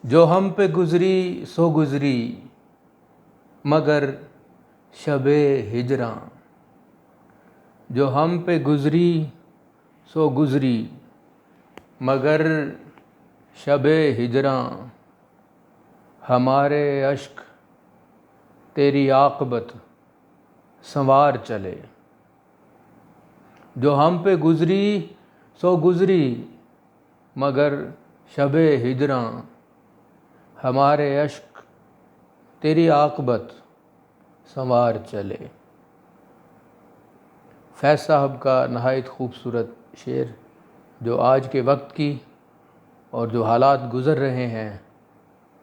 جو ہم پہ گزری سو گزری مگر شب ہجراں، جو ہم پہ گزری سو گزری مگر شب ہجراں، ہمارے اشک تیری عاقبت سنوار چلے۔ جو ہم پہ گزری سو گزری مگر شب ہجراں، ہمارے اشک تیری عاقبت سنوار چلے۔ فیض صاحب کا نہایت خوبصورت شعر جو آج کے وقت کی اور جو حالات گزر رہے ہیں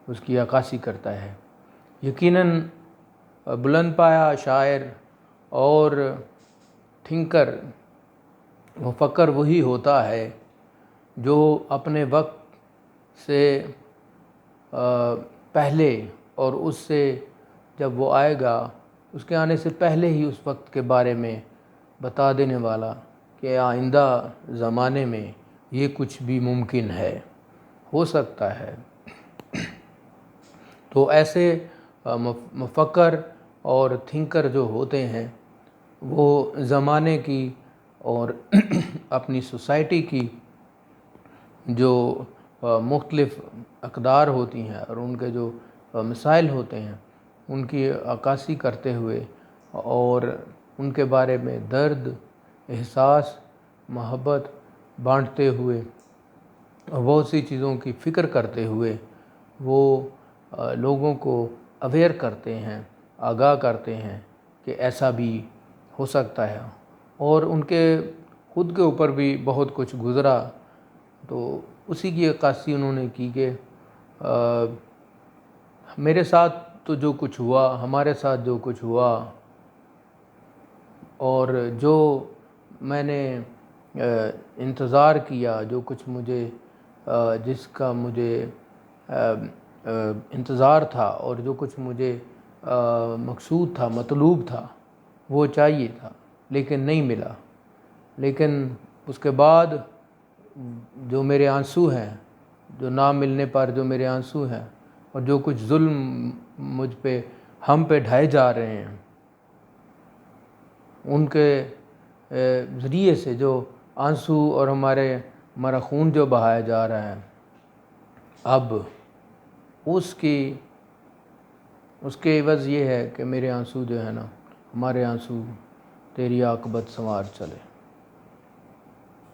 اس کی عکاسی کرتا ہے۔ یقیناً بلند پایہ شاعر اور تھنکر مفکر وہی ہوتا ہے جو اپنے وقت سے پہلے اور اس سے جب وہ آئے گا اس کے آنے سے پہلے ہی اس وقت کے بارے میں بتا دینے والا کہ آئندہ زمانے میں یہ کچھ بھی ممکن ہے، ہو سکتا ہے۔ تو ایسے مفکر اور تھنکر جو ہوتے ہیں وہ زمانے کی اور اپنی سوسائٹی کی جو مختلف اقدار ہوتی ہیں اور ان کے جو مسائل ہوتے ہیں ان کی عکاسی کرتے ہوئے اور ان کے بارے میں درد، احساس، محبت بانٹتے ہوئے، بہت سی چیزوں کی فکر کرتے ہوئے وہ لوگوں کو اویئر کرتے ہیں، آگاہ کرتے ہیں کہ ایسا بھی ہو سکتا ہے۔ اور ان کے خود کے اوپر بھی بہت کچھ گزرا تو اسی کی عکاسی انہوں نے کی کہ میرے ساتھ تو جو کچھ ہوا، ہمارے ساتھ جو کچھ ہوا اور جو میں نے انتظار کیا، جو کچھ مجھے جس کا مجھے انتظار تھا اور جو کچھ مجھے مقصود تھا، مطلوب تھا، وہ چاہیے تھا لیکن نہیں ملا۔ لیکن اس کے بعد جو میرے آنسو ہیں، جو نہ ملنے پر جو میرے آنسو ہیں اور جو کچھ ظلم مجھ پہ ہم پہ ڈھائے جا رہے ہیں، ان کے ذریعے سے جو آنسو اور ہمارا خون جو بہایا جا رہا ہے، اب اس کے عوض یہ ہے کہ میرے آنسو جو ہے نا، ہمارے آنسو تیری عاقبت سنوار چلے۔